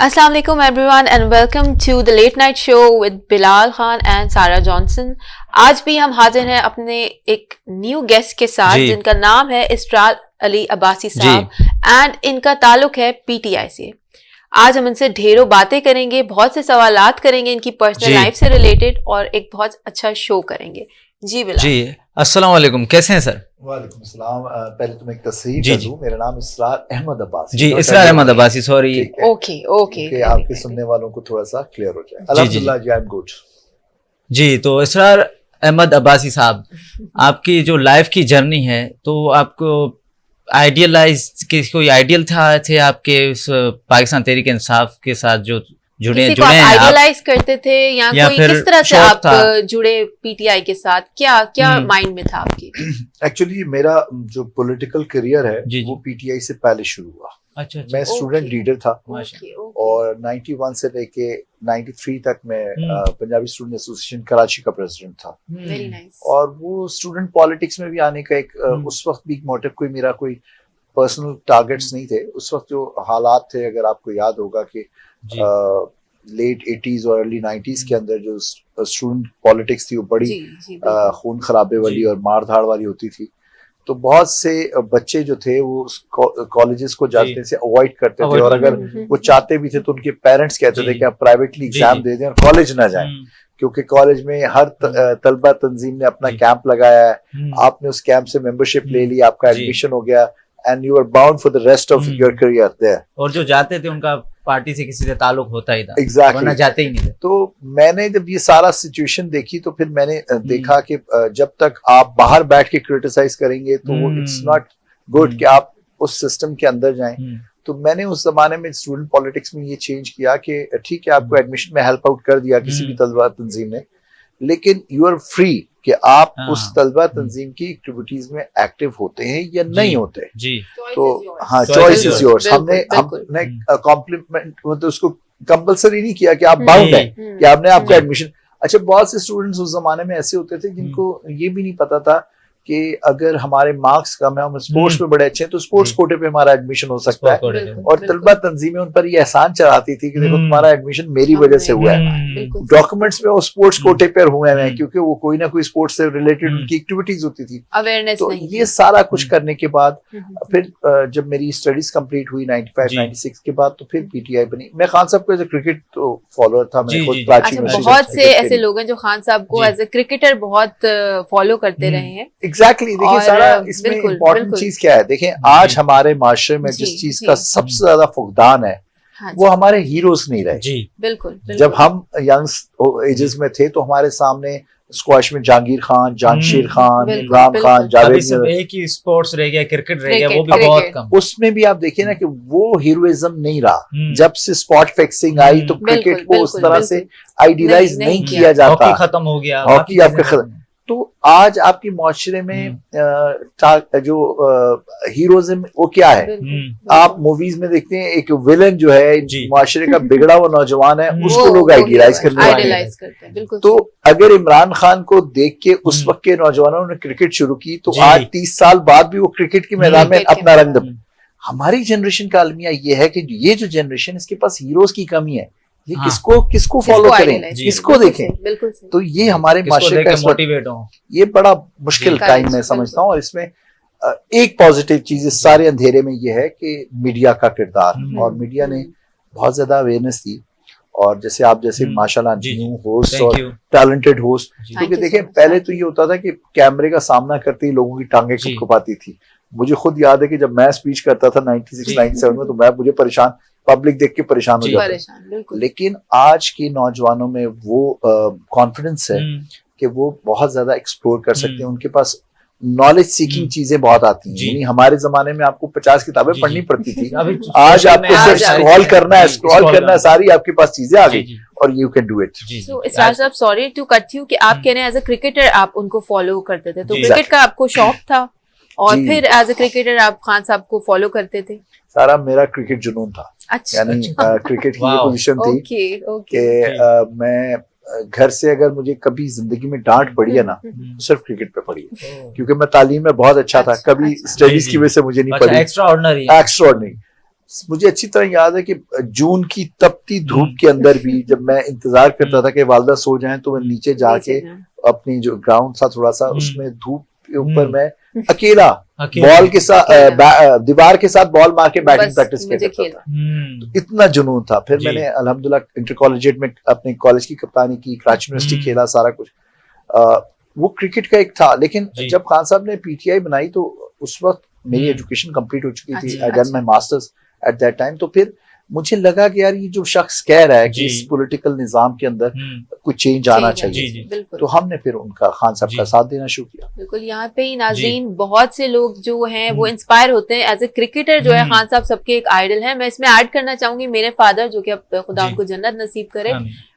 Assalamu alaikum everyone and welcome to the late night show with Bilal Khan and Sarah Johnson। आज भी हम हाजिर हैं अपने एक न्यू गेस्ट के साथ जिनका नाम है इसरार अली अब्बासी साहब एंड इनका ताल्लुक है पीटीआई से। आज हम इनसे ढेरों बातें करेंगे, बहुत से सवालात करेंगे इनकी पर्सनल लाइफ से रिलेटेड और एक बहुत अच्छा शो करेंगे। जी बिलाल जी, अस्सलाम वालेकुम, कैसे हैं सर? वालेकुम अस्सलाम। पहले तो मैं एक तस्रीर कर दूं, मेरा नाम इसरार अहमद अब्बासी। जी, इसरार अहमद अब्बासी, सॉरी। ओके आपके सुनने वालों को थोड़ा सा क्लियर हो जाए। अल्हम्दुलिल्लाह जी, आई एम गुड। जी, तो इसरार अहमद अब्बासी साहब, आपकी जो लाइफ की जर्नी है, तो आपको कोई आइडियल थे आपके उस पाकिस्तान तहरीक इंसाफ के साथ जो जुड़े आप आइडियलाइज करते थे या कोई किस तरह से आप जुड़े पीटीआई के साथ? क्या माइंड में था आपकी? एक्चुअली मेरा जो पॉलिटिकल करियर है वो पीटीआई से पहले शुरू हुआ। अच्छा, मैं स्टूडेंट लीडर था और 91 से लेके 93 तक मैं पंजाबी स्टूडेंट एसोसिएशन कराची का प्रेसिडेंट था। और वो स्टूडेंट पॉलिटिक्स में भी आने का एक उस वक्त भी मोटिव कोई मेरा कोई पर्सनल टारगेट्स नहीं थे। उस वक्त जो हालात थे, अगर आपको याद होगा कि लेट 80s और अर्ली 90s के अंदर जो स्टूडेंट पॉलिटिक्स थी वो बड़ी खून खराबे वाली और मार धाड़ वाली होती थी। तो बहुत से बच्चे जो थे वो कॉलेजेस को जाने से अवॉइड करते थे और अगर वो चाहते भी थे तो उनके पेरेंट्स कहते थे कि आप प्राइवेटली एग्जाम दे दें और कॉलेज ना जाएं, क्योंकि कॉलेज में हर तलबा तंजीम ने अपना कैंप लगाया है, आपने उस कैंप से मेंबरशिप ले ली, आपका एडमिशन हो गया and you are bound for the rest of your career there। और जो जाते थे उनका पार्टी से किसी से ताल्लुक होता ही था। Exactly। वरना जाते ही नहीं थे। तो मैंने जब ये सारा सिचुएशन देखी तो फिर मैंने देखा कि जब तक आप बाहर बैठ के क्रिटिसाइज करेंगे तो वो इट्स नॉट गुड कि आप उस सिस्टम के अंदर जाएं। तो मैंने उस जमाने में स्टूडेंट पॉलिटिक्स में ये चेंज किया कि ठीक है, आपको एडमिशन में हेल्प आउट कर दिया किसी भी तलबा तंजीम ने, लेकिन यू आर फ्री कि आप उस तलबा तंजीम की एक्टिविटीज में एक्टिव होते हैं या नहीं होते। जी। तो हाँ, चॉइस इज योर्स। हमने कॉम्प्लीमेंट मतलब उसको कंपलसरी नहीं किया कि आप बाउंड है कि आपने आपका एडमिशन। अच्छा, बहुत से स्टूडेंट्स उस जमाने में ऐसे होते थे जिनको ये भी नहीं पता था कि अगर हमारे मार्क्स कम है, हम स्पोर्ट्स में बड़े अच्छे हैं तो स्पोर्ट्स कोटे पे हमारा एडमिशन हो सकता है। और तलबा तंजीमें उन पर ये एहसान चढ़ाती थी कि देखो तुम्हारा एडमिशन मेरी वजह से हुआ है, डॉक्यूमेंट्स में वो स्पोर्ट्स कोटे पर हुए हैं क्योंकि वो कोई ना कोई स्पोर्ट्स से रिलेटेड उनकी एक्टिविटीज होती थी। अवेयरनेस तो ये सारा कुछ करने के बाद फिर जब मेरी स्टडीज कंप्लीट हुई 95-96 के बाद तो फिर पीटीआई बनी। मैं खान साहब को एज ए क्रिकेट फॉलोअर था। मैंने खुद कराची में बहुत से ऐसे लोग हैं जो खान साहब को एज ए क्रिकेटर बहुत फॉलो करते रहे हैं। एग्जैक्टली। देखिए सारा इसमें इम्पोर्टेंट चीज क्या है, देखें आज हमारे माशरे में जिस चीज का सबसे ज्यादा फुकदान है वो हमारे हीरोज नहीं रहे। जी बिल्कुल। जब हम यंग एजेस में थे तो हमारे सामने स्क्वैश में जहांगीर खान, जहांगीर खान, इमरान खान, जावेद, एक ही स्पोर्ट्स रह गया, क्रिकेट रह गया, वो भी बहुत कम। उसमें भी आप देखिए ना कि वो हीरोइज्म नहीं रहा। जब से स्पॉट फिक्सिंग आई तो क्रिकेट को उस तरह से आइडियलाइज नहीं किया जाता, हॉकी खत्म हो गया, हॉकी आपका खत्म। तो आज आपके मुआशरे में जो हीरोइज्म वो क्या है, आप मूवीज में देखते हैं एक विलन जो है मुआशरे का बिगड़ा हुआ नौजवान है, उसको लोग आइडियलाइज करने वाले। तो अगर इमरान खान को देख के उस वक्त के नौजवानों ने क्रिकेट शुरू की तो आज 30 साल बाद भी वो क्रिकेट के मैदान में अपना रंग दम। हमारी जनरेशन का अलमिया ये है कि ये जो जनरेशन, इसके पास हीरोज की कमी है। ये किसको फॉलो करें, किसको देखें? तो ये हमारे माशरे का मोटिवेट हो, ये बड़ा मुश्किल टाइम मैं समझता हूँ। और इसमें एक पॉजिटिव चीज इस सारे अंधेरे में ये है कि मीडिया का किरदार, और मीडिया ने बहुत ज्यादा अवेयरनेस दी। और जैसे आप जैसे माशाल्लाह न्यू होस्ट और टैलेंटेड होस्ट, क्योंकि देखिए पहले तो ये होता था कि कैमरे का सामना करते ही लोगों की टांगे कपाती थी। मुझे खुद याद है कि जब मैं स्पीच करता था 96-97 में तो मुझे परेशान, पब्लिक देख के परेशान हो जाती। लेकिन आज के नौजवानों में वो कॉन्फिडेंस है कि वो बहुत ज्यादा एक्सप्लोर कर सकते हैं, उनके पास नॉलेज सीकिंग चीजें बहुत आती हैं। यानी हमारे जमाने में आपको 50 किताबें पढ़नी पड़ती थी, आज आपको सिर्फ स्क्रॉल करना है, सारी आपके पास चीजें आ गई और यू कैन डू इट। सो इसरार साहब, सॉरी टू कट यू, कि आप कह रहे हैं एज अ क्रिकेटर आप उनको फॉलो करते थे, तो क्रिकेट का आपको शौक था और फिर एज ए क्रिकेटर आप खान साहब को फॉलो करते थे? सारा मेरा क्रिकेट जुनून था। अच्छा। यानी क्रिकेट की ये पोजीशन थी कि मैं घर से अगर मुझे कभी जिंदगी में डांट पड़ी है ना, सिर्फ क्रिकेट पे पड़ी है, क्योंकि मैं तालीम में बहुत अच्छा था, कभी स्टडीज की वजह से मुझे नहीं पड़ी। एक्स्ट्राऑर्डिनरी मुझे अच्छी तरह याद है कि जून की तपती धूप के अंदर भी जब मैं इंतजार करता था कि वालदा सो जाएं तो मैं नीचे जाके अपनी जो ग्राउंड था थोड़ा सा उसमें धूप के ऊपर मैं अकेला बॉल के साथ दीवार के साथ बॉल मार के बैटिंग प्रैक्टिस करता था। तो इतना जुनून था। फिर मैंने अल्हम्दुलिल्लाह इंटर कॉलेजिएट में अपने कॉलेज की कप्तानी की, कराची यूनिवर्सिटी खेला, सारा कुछ। वो क्रिकेट का एक था। लेकिन जब खान साहब ने पीटीआई बनाई तो उस वक्त मेरी एजुकेशन कंप्लीट हो चुकी थी। I done my masters at that time. तो फिर मुझे लगा कि यार ये जो शख्स कह रहा है कि इस पॉलिटिकल निजाम के अंदर कुछ चेंज आना चाहिए, तो हमने फिर उनका खान साहब का साथ देना शुरू किया। बिल्कुल, यहाँ पे ही नाज़रीन बहुत से लोग जो हैं वो इंस्पायर होते हैं एज ए क्रिकेटर। जो है खान साहब सबके एक आइडल हैं। मैं इसमें ऐड करना चाहूंगी मेरे फादर, जो कि अब खुदा उनको जन्नत नसीब करे,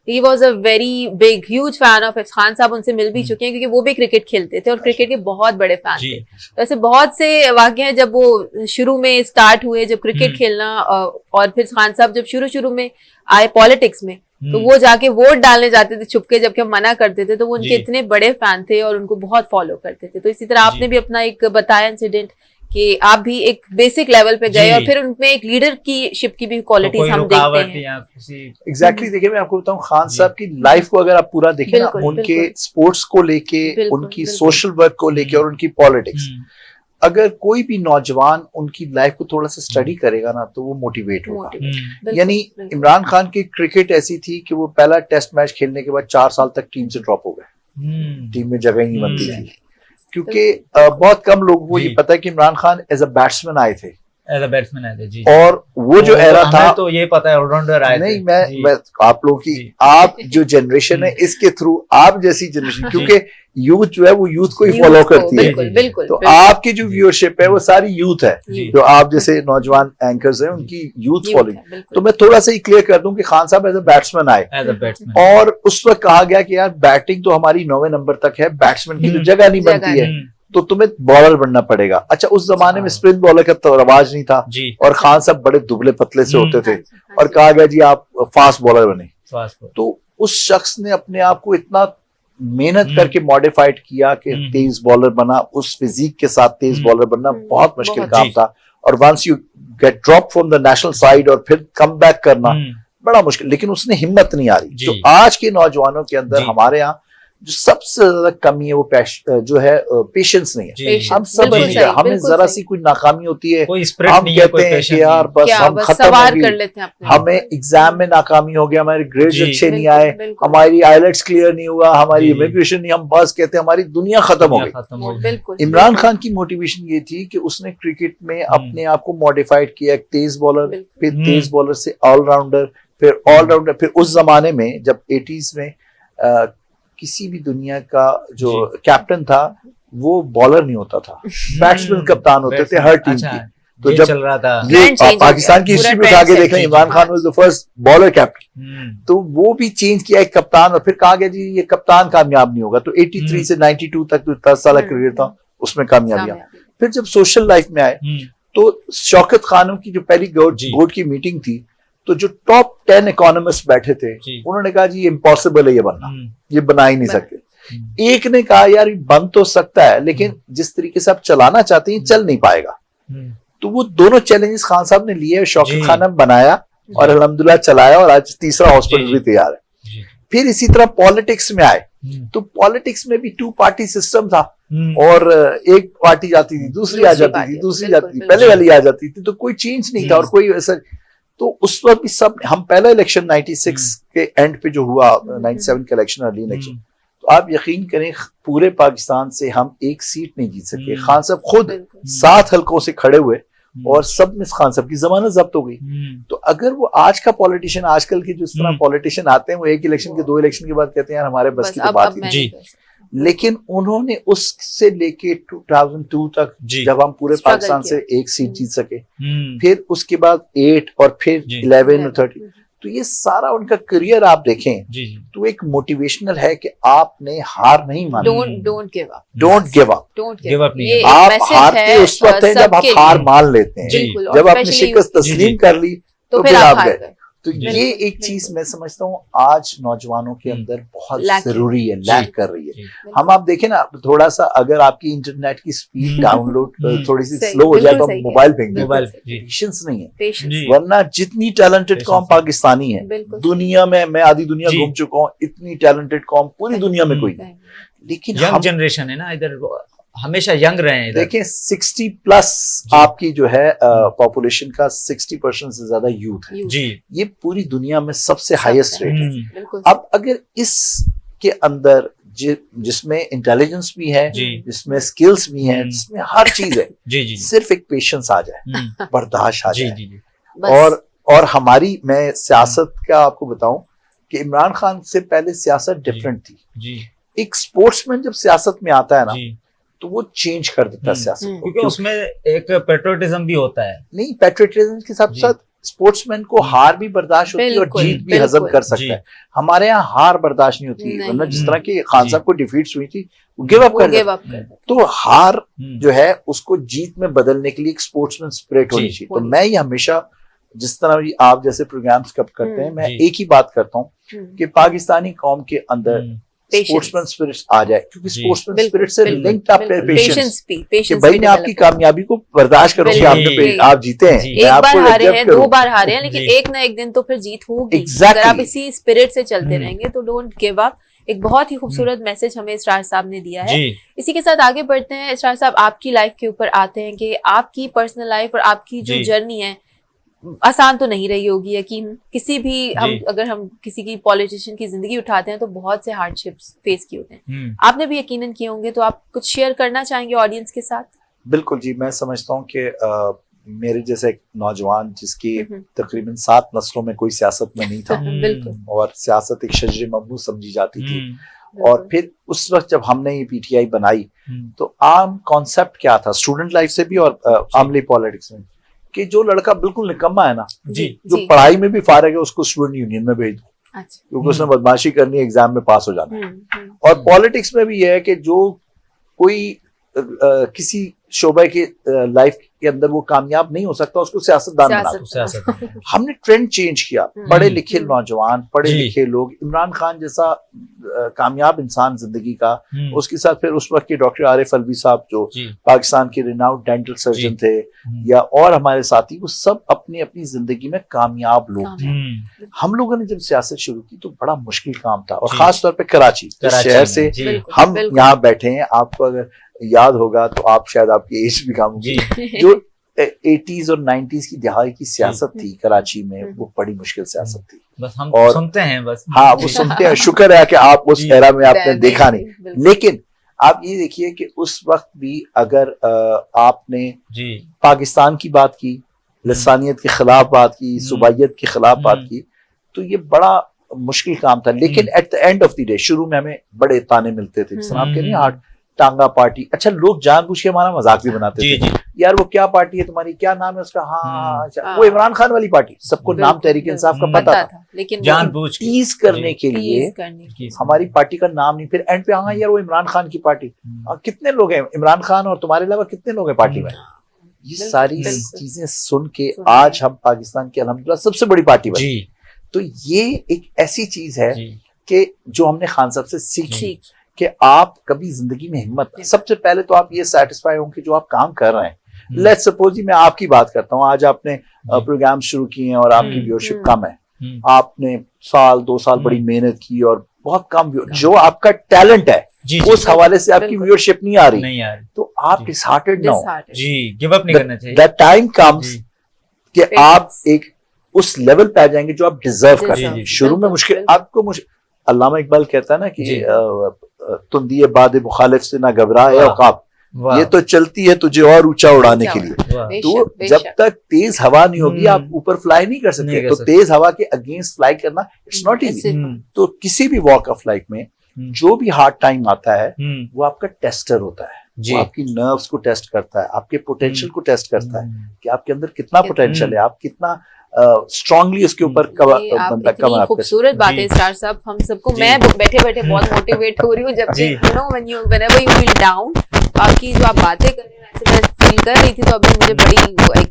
he was a very big huge fan of Khan साहब। उनसे मिल भी चुके हैं क्योंकि वो भी क्रिकेट खेलते थे और क्रिकेट के बहुत बड़े फैन थे। तो ऐसे बहुत से वाक़े हैं जब वो शुरू में स्टार्ट हुए, जब क्रिकेट खेलना, और फिर खान साहब जब शुरू में आए पॉलिटिक्स में, तो वो जाके वोट डालने जाते थे छुपके, जबकि हम मना करते थे। तो वो उनके इतने बड़े फैन थे और उनको बहुत फॉलो करते थे। तो इसी तरह आपने भी अपना एक बताया इंसिडेंट कि आप भी एक बेसिक लेवल पे गए और फिर उनमें एक लीडर की शिप की भी क्वालिटीज हम देखते हैं। एग्जैक्टली देखिए, मैं आपको बताऊं खान साहब की लाइफ को अगर आप पूरा देखें ना, उनके स्पोर्ट्स को लेके, उनकी सोशल वर्क को लेके और उनकी पॉलिटिक्स, अगर कोई भी नौजवान उनकी लाइफ को थोड़ा सा स्टडी करेगा ना तो वो मोटिवेट होगा। यानी इमरान खान की क्रिकेट ऐसी थी कि वो पहला टेस्ट मैच खेलने के बाद 4 साल तक टीम से ड्रॉप हो गए, टीम में जगह ही नहीं बनती थी, क्योंकि बहुत कम लोगों को ये पता है कि Imran Khan as a batsman आए थे। जी। और वो जो एरा था, तो ये पता है ऑलराउंडर आए नहीं, मैं आप लोगों की, आप जो जनरेशन है इसके थ्रू, आप जैसी जनरेशन, क्योंकि यूथ जो है वो यूथ को ही फॉलो करती है। बिल्कुल, तो आपकी जो व्यूअरशिप है वो सारी यूथ है, जो आप जैसे नौजवान एंकर्स हैं उनकी यूथ फॉलोइंग। तो मैं थोड़ा सा ही क्लियर कर दूं कि खान साहब एज अ बैट्समैन आए और उस वक्त कहा गया कि यार बैटिंग तो हमारी 9वें नंबर तक है, बैट्समैन की तो जगह नहीं बनती है, तो तुम्हें बॉलर बनना पड़ेगा। अच्छा, उस जमाने में स्पिन बॉलर का तो रवाज नहीं था और खान साहब बड़े दुबले पतले से होते थे और कहा गया जी आप फास्ट बॉलर बने। तो उस शख्स ने अपने आप को इतना मेहनत करके मॉडिफाइड किया कि तेज बॉलर बना। उस फिजिक के साथ तेज बॉलर बनना बहुत मुश्किल काम था, और once you get drop from the national side और फिर कम बैक करना बड़ा मुश्किल। लेकिन उसने हिम्मत नहीं आ रही। जो आज के नौजवानों के अंदर हमारे यहाँ जो सबसे ज्यादा कमी है वो जो है पेशेंस नहीं है। हम सब हमें जरा सी कोई नाकामी होती है, हम कहते हैं कि यार बस हम खत्म हो गए, हमें एग्जाम में नाकामी हो गया, हमारे ग्रेड्स अच्छे नहीं आए, हमारी आईलेट्स क्लियर नहीं हुआ, हमारी इमिग्रेशन नहीं, हम बस कहते हैं हमारी दुनिया खत्म हो गई। इमरान खान की मोटिवेशन ये थी कि उसने क्रिकेट में अपने आप को मॉडिफाइड किया, एक तेज बॉलर, फिर तेज बॉलर से ऑलराउंडर, फिर ऑलराउंडर। फिर उस जमाने में जब 80s में किसी भी दुनिया का जो कैप्टन था वो बॉलर नहीं होता था, बैट्समैन कप्तान होते थे हर टीम की। तो जब चल रहा था पाकिस्तान की हिस्ट्री में उठा के देखें, Imran Khan was the first bowler captain. तो वो भी चेंज किया एक कप्तान, और फिर कहा गया जी ये कप्तान कामयाब नहीं होगा। तो 83 से 92 तक जो 10 साल का करियर था उसमें कामयाबियां। फिर जब सोशल लाइफ में आए तो शौकत खानों की जो पहली बोर्ड की मीटिंग थी, तो जो टॉप 10 इकोनॉमिस्ट बैठे थे उन्होंने कहा जी ये इम्पॉसिबल है ये बनना, ये बना ही नहीं सकते। एक ने कहा यार बन तो सकता है, लेकिन जिस तरीके से आप चलाना चाहते हैं चल नहीं पाएगा। तो वो दोनों चैलेंजेस खान साहब ने लिए, शौकत खान ने बनाया और अल्हम्दुलिल्लाह चलाया, और आज तीसरा हॉस्पिटल भी तैयार है। फिर इसी तरह पॉलिटिक्स में आए तो पॉलिटिक्स में भी 2 पार्टी सिस्टम था, और एक पार्टी जाती थी, दूसरी आ जाती थी, दूसरी जाती थी, पहले वाली आ जाती थी, तो कोई चेंज नहीं था और कोई ऐसा। तो उस वक्त भी सब, हम पहला इलेक्शन 96 के एंड पे जो हुआ, 97 का इलेक्शन, अर्ली इलेक्शन, तो आप यकीन करें पूरे पाकिस्तान से हम एक सीट नहीं जीत सके। खान साहब खुद 7 हलकों से खड़े हुए और सब में खान साहब की जमानत जब्त हो गई। तो अगर वो आज का पॉलिटिशियन, आजकल के जिस तरह पॉलिटिशियन आते हैं, वो एक इलेक्शन के 2 इलेक्शन के बाद कहते हैं यार हमारे बस की तो बात नहीं, लेकिन उन्होंने उससे लेके 2002 तक जब हम पूरे पाकिस्तान से एक सीट जीत सके, फिर उसके बाद 8 और फिर 11 और 13, तो ये सारा उनका करियर आप देखें तो एक मोटिवेशनल है कि आपने हार नहीं मानी। Don't give up, don't give up. आप हारते उस वक्त है जब आप हार मान लेते हैं, जब आपने शिकस्त तस्लीम कर ली तो फिर आप गए। तो ये एक चीज मैं समझता हूँ आज नौजवानों के अंदर बहुत जरूरी है, लैक कर रही है। हम आप देखें ना, थोड़ा सा अगर आपकी इंटरनेट की स्पीड डाउनलोड थोड़ी सी स्लो हो जाए तो मोबाइल फेंक देते, पेशेंस नहीं है। वरना जितनी टैलेंटेड कौम पाकिस्तानी है दुनिया में, मैं आधी दुनिया घूम चुका हूँ, इतनी टैलेंटेड कौम पूरी दुनिया में कोई नहीं। लेकिन यंग जनरेशन है ना इधर, हमेशा यंग रहे हैं। देखिए 60+ आपकी जो है पॉपुलेशन का 60% से ज्यादा यूथ है जी। ये पूरी दुनिया में सबसे हाईएस्ट रेट है। अब अगर इसके अंदर जिसमें इंटेलिजेंस भी है, जिसमें स्किल्स भी हैं, जिसमें हर चीज है, सिर्फ एक पेशेंस आ जाए, बर्दाश्त आ जाए। और हमारी, मैं सियासत का आपको बताऊं कि इमरान खान से पहले सियासत डिफरेंट थी। एक स्पोर्ट्समैन जब सियासत में आता है ना तो वो चेंज कर देता है सियासत को, क्योंकि उसमें एक पेट्रियटिज्म भी होता है। नहीं, पेट्रियटिज्म के साथ साथ स्पोर्ट्समैन को हार भी बर्दाश्त होती है और जीत भी हजम कर सकता है। हमारे यहाँ हार बर्दाश्त नहीं होती, वरना जिस तरह की खान साहब को डिफीट्स हुई थी वो गिव अप कर। तो हार जो है उसको जीत में बदलने के लिए एक स्पोर्ट्समैन स्पिरिट होनी चाहिए। तो मैं ये हमेशा, जिस तरह आप जैसे प्रोग्राम्स कब करते हैं, मैं एक ही बात करता हूँ कि पाकिस्तानी कौम के अंदर स्पोर्ट्समैन स्पिरिट आ जाए, क्योंकि स्पोर्ट्समैन स्पिरिट से लिंक्ड अप है पेशेंस कि भाई मैं आपकी कामयाबी को बर्दाश्त करूंगा, आप जीते हैं, एक बार हारे हैं, 2 बार हारे हैं, लेकिन एक ना एक दिन तो फिर जीत होगी। अगर आप इसी स्पिरिट से चलते रहेंगे तो डोंट गिव अप। एक बहुत ही खूबसूरत मैसेज हमें इसरार साहब ने दिया है। इसी के साथ आगे बढ़ते हैं। इसरार साहब, आपकी लाइफ के ऊपर आते हैं कि आपकी पर्सनल लाइफ और आपकी जो जर्नी है आसान तो नहीं रही होगी, यकीन। किसी भी अगर हम किसी की पॉलिटिशियन की जिंदगी उठाते हैं तो बहुत से हार्डशिप्स फेस किए होते हैं, आपने भी यकीनन किए होंगे, तो आप कुछ शेयर करना चाहेंगे ऑडियंस के साथ? बिल्कुल जी, मैं समझता हूँ कि मेरे जैसे एक नौजवान जिसकी तकरीबन 7 नस्लों में कोई सियासत में नहीं था और सियासत एक शजरे ममनू समझी जाती थी, और फिर उस वक्त जब हमने ये पीटीआई बनाई तो आम कॉन्सेप्ट क्या था स्टूडेंट लाइफ से भी और आमली पॉलिटिक्स में, कि जो लड़का बिल्कुल निकम्मा है ना, जो पढ़ाई में भी फारिग है, उसको स्टूडेंट यूनियन में भेज दो, क्योंकि उसने बदमाशी करनी है, एग्जाम में पास हो जाना है। और पॉलिटिक्स में भी यह है कि जो कोई किसी शोबे के लाइफ के अंदर वो कामयाब नहीं हो सकता, उसको सियासतदान बना दो। हमने ट्रेंड चेंज किया, पढ़े लिखे नौजवान, पढ़े लिखे लोग, इमरान खान जैसा कामयाब इंसान जिंदगी का, उसके साथ फिर उस वक्त के डॉक्टर आरिफ अलवी साहब जो पाकिस्तान के रिनाउंड डेंटल सर्जन थे, या और हमारे साथी, वो सब अपनी अपनी जिंदगी में कामयाब लोग थे। हम लोगों ने जब सियासत शुरू की तो बड़ा मुश्किल काम था, और खास तौर पे कराची शहर से हम यहाँ बैठे हैं। आपको अगर याद होगा तो आप शायद आपकी एज भी कम होगी, जो 80s और 90s की दिहाई की सियासत थी कराची में, वो बड़ी मुश्किल सियासत थी। बस हम और सुनते हैं, बस हाँ वो सुनते हैं, शुक्र है कि आप उस एरा में आपने देखा नहीं। लेकिन आप ये देखिए कि उस वक्त भी अगर आपने पाकिस्तान की बात की, लसानियत के खिलाफ बात की, सूबाइयत के खिलाफ बात की, तो ये बड़ा मुश्किल काम था। लेकिन at the end of the day शुरू में हमें बड़े ताने मिलते थे, जिस तरह आप कह रही हैं टांगा पार्टी। अच्छा, लोग जानबूझ के हमारा मजाक भी बनाते थे, यार वो क्या पार्टी है तुम्हारी, क्या नाम है उसका, हाँ वो इमरान खान वाली पार्टी। सबको नाम तहरीक इंसाफ का पता था, लेकिन जानबूझ टीज करने के लिए हमारी पार्टी का नाम नहीं, फिर एंड पे हाँ यार वो इमरान खान की पार्टी। कितने लोग हैं इमरान खान और तुम्हारे अलावा, कितने लोग हैं पार्टी में? ये सारी चीजें सुन के आज हम पाकिस्तान की अल्हम्दुलिल्लाह सबसे बड़ी पार्टी बनी। तो ये एक ऐसी चीज है कि जो हमने खान साहब से सीखी कि आप कभी जिंदगी में हिम्मत, सबसे पहले तो आप ये सेटिस्फाई होंगे जो आप काम कर रहे हैं। लेट्स सपोज मैं आपकी बात करता हूँ, आज आपने प्रोग्राम शुरू किए हैं और आपकी व्यूअरशिप कम है, आपने 1-2 साल बड़ी मेहनत की और बहुत कम जो आपका टैलेंट है उस हवाले से आपकी व्यूअरशिप नहीं आ रही, तो आप डिसहार्टेड ना हो, गिव अप नहीं करना चाहिए। दैट टाइम कम्स कि आप एक उस लेवल पे आ जाएंगे जो आप डिजर्व कर रहे हैं। शुरू में मुश्किल, आपको अल्लामा इकबाल कहता है ना कि तुम दिए बाद मुखालिफ से ना घबराए औकाब, ये तो चलती है तुझे और ऊंचा उड़ाने के लिए। तो जब तक तेज हवा नहीं होगी आप ऊपर फ्लाई नहीं कर सकते। तो तेज हवा के अगेंस्ट फ्लाई करना इट्स नॉट इजी। तो किसी भी वॉक ऑफ लाइफ में जो भी हार्ड टाइम आता है वो आपका टेस्टर होता है, वो आपकी नर्व्स को टेस्ट करता है, आपके पोटेंशियल को टेस्ट करता है कि आपके अंदर कितना पोटेंशियल है, आप कितना स्ट्रांगली उसके ऊपर बंदा कमा। खूबसूरत बात है इसरार साहब, हम सबको, मैं बैठे बैठे बहुत मोटिवेट हो रही हूँ, जब व्हेनेवर यू फील डाउन आपकी जो आप बातें कर रहे हैं ऐसे मैं फील कर रही थी, तो अभी मुझे बड़ी